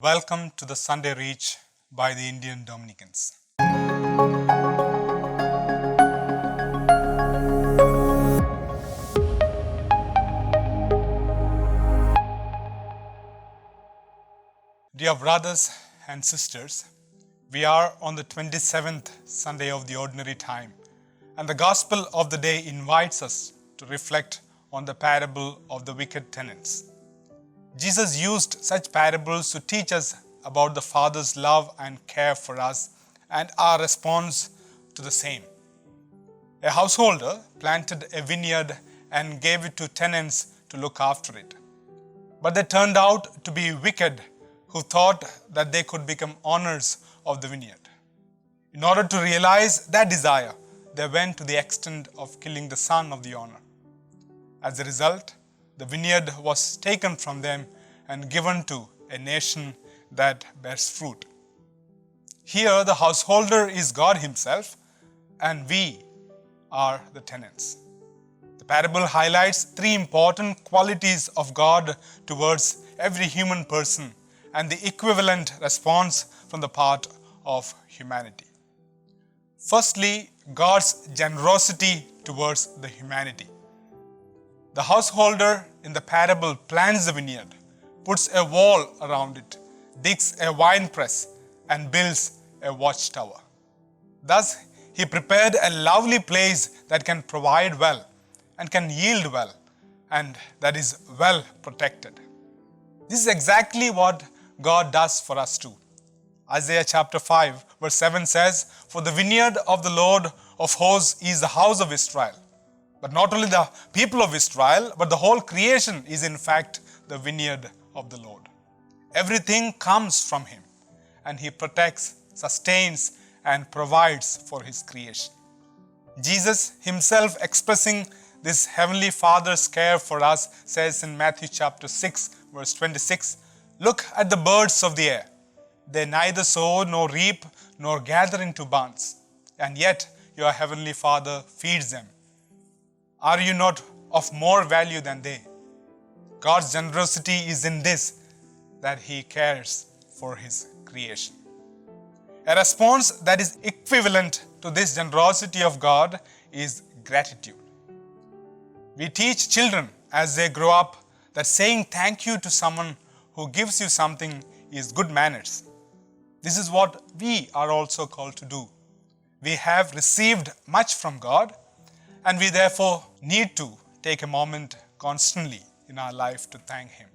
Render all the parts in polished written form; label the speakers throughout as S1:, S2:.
S1: Welcome to the Sunday Reach by the Indian Dominicans. Dear brothers and sisters, we are on the 27th Sunday of the Ordinary Time, and the Gospel of the day invites us to reflect on the parable of the wicked tenants. Jesus used such parables to teach us about the Father's love and care for us and our response to the same. A householder planted a vineyard and gave it to tenants to look after it. But they turned out to be wicked who thought that they could become owners of the vineyard. In order to realize their desire, they went to the extent of killing the son of the owner. As a result, the vineyard was taken from them and given to a nation that bears fruit. Here, the householder is God Himself, and we are the tenants. The parable highlights three important qualities of God towards every human person and the equivalent response from the part of humanity. Firstly, God's generosity towards the humanity. The householder in the parable plants the vineyard, puts a wall around it, digs a wine press, and builds a watchtower. Thus, he prepared a lovely place that can provide well and can yield well and that is well protected. This is exactly what God does for us too. Isaiah chapter 5 verse 7 says, "For the vineyard of the Lord of hosts is the house of Israel." But not only the people of Israel, but the whole creation is in fact the vineyard of the Lord. Everything comes from Him, and He protects, sustains, and provides for His creation. Jesus Himself, expressing this Heavenly Father's care for us, says in Matthew chapter 6 verse 26, "Look at the birds of the air. They neither sow nor reap nor gather into barns, and yet your Heavenly Father feeds them. Are you not of more value than they?" God's generosity is in this, that He cares for His creation. A response that is equivalent to this generosity of God is gratitude. We teach children as they grow up that saying thank you to someone who gives you something is good manners. This is what we are also called to do. We have received much from God, and we therefore need to take a moment constantly in our life to thank Him.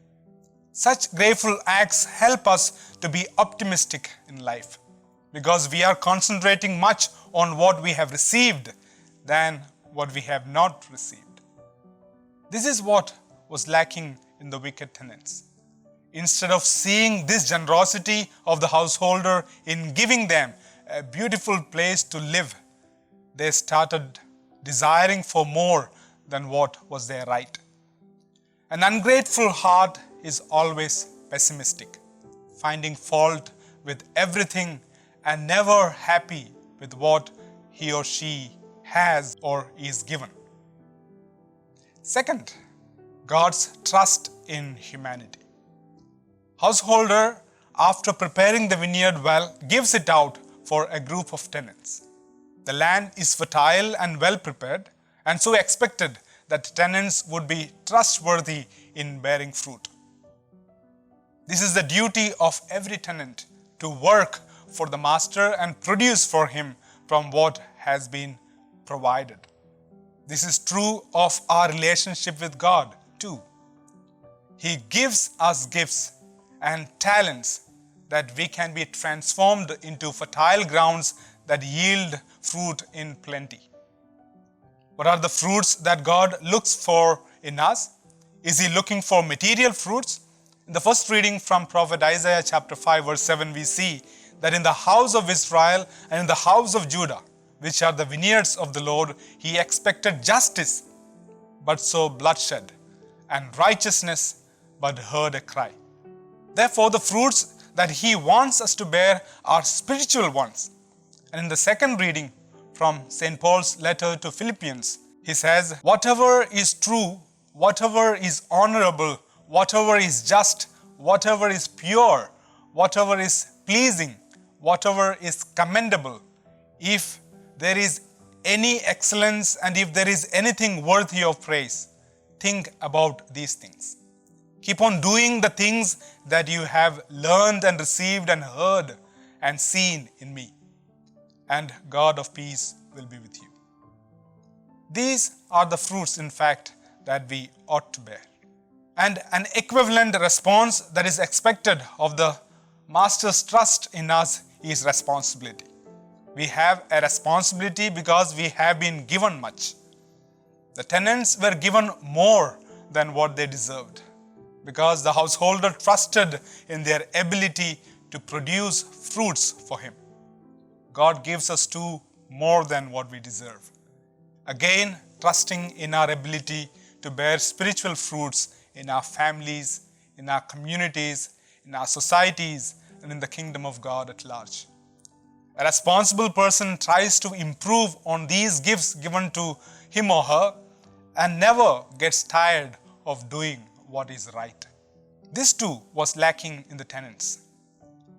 S1: Such grateful acts help us to be optimistic in life because we are concentrating much on what we have received than what we have not received. This is what was lacking in the wicked tenants. Instead of seeing this generosity of the householder in giving them a beautiful place to live, they started desiring for more than what was their right. An ungrateful heart is always pessimistic, finding fault with everything and never happy with what he or she has or is given. Second, God's trust in humanity. Householder, after preparing the vineyard well, gives it out for a group of tenants. The land is fertile and well prepared, and so expected that tenants would be trustworthy in bearing fruit. This is the duty of every tenant, to work for the master and produce for him from what has been provided. This is true of our relationship with God too. He gives us gifts and talents that we can be transformed into fertile grounds that yield fruit in plenty. What are the fruits that God looks for in us? Is He looking for material fruits? In the first reading from Prophet Isaiah chapter 5 verse 7, we see that in the house of Israel and in the house of Judah, which are the vineyards of the Lord, He expected justice, but saw bloodshed, and righteousness, but heard a cry. Therefore, the fruits that He wants us to bear are spiritual ones. And in the second reading from St. Paul's letter to Philippians, he says, "Whatever is true, whatever is honorable, whatever is just, whatever is pure, whatever is pleasing, whatever is commendable, if there is any excellence and if there is anything worthy of praise, think about these things. Keep on doing the things that you have learned and received and heard and seen in me, and God of peace will be with you. These are the fruits, in fact, that we ought to bear. And an equivalent response that is expected of the Master's trust in us is responsibility. We have a responsibility because we have been given much. The tenants were given more than what they deserved because the householder trusted in their ability to produce fruits for him. God gives us too more than what we deserve. Again, trusting in our ability to bear spiritual fruits in our families, in our communities, in our societies, and in the kingdom of God at large. A responsible person tries to improve on these gifts given to him or her and never gets tired of doing what is right. This too was lacking in the tenants.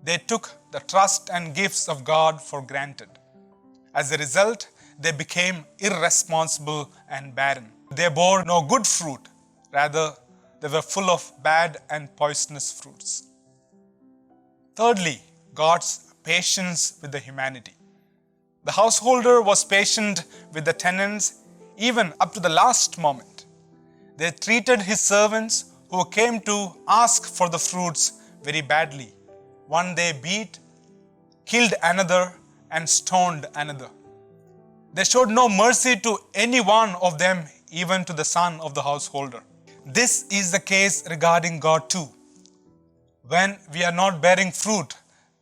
S1: They took the trust and gifts of God for granted. As a result, they became irresponsible and barren. They bore no good fruit. Rather, they were full of bad and poisonous fruits. Thirdly, God's patience with the humanity. The householder was patient with the tenants even up to the last moment. They treated his servants who came to ask for the fruits very badly. One they beat, killed another, and stoned another. They showed no mercy to any one of them, even to the son of the householder. This is the case regarding God too. When we are not bearing fruit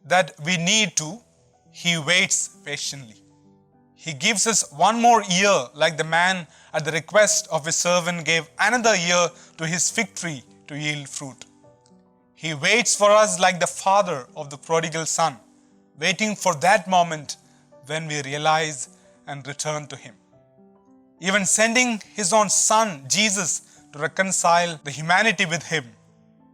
S1: that we need to, He waits patiently. He gives us one more year, like the man at the request of his servant gave another year to his fig tree to yield fruit. He waits for us like the father of the prodigal son, waiting for that moment when we realize and return to Him. Even sending His own Son, Jesus, to reconcile the humanity with Him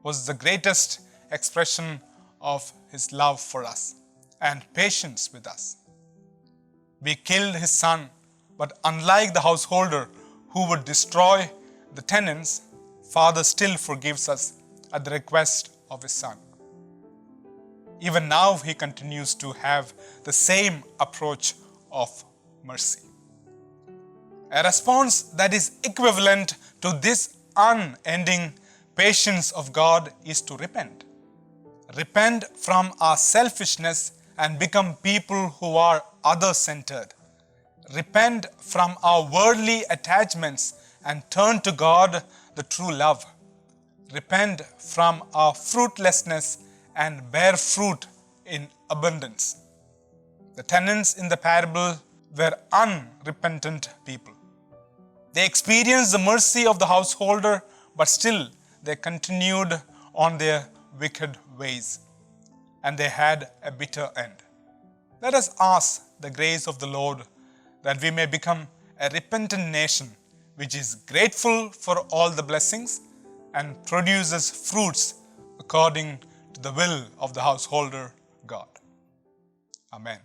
S1: was the greatest expression of His love for us and patience with us. We killed His Son, but unlike the householder who would destroy the tenants, Father still forgives us at the request of His Son. Even now, He continues to have the same approach of mercy. A response that is equivalent to this unending patience of God is to repent. Repent from our selfishness and become people who are other-centered. Repent from our worldly attachments and turn to God, the true love. Repent from our fruitlessness and bear fruit in abundance. The tenants in the parable were unrepentant people. They experienced the mercy of the householder, but still they continued on their wicked ways, and they had a bitter end. Let us ask the grace of the Lord that we may become a repentant nation which is grateful for all the blessings and produces fruits according to the will of the householder God. Amen.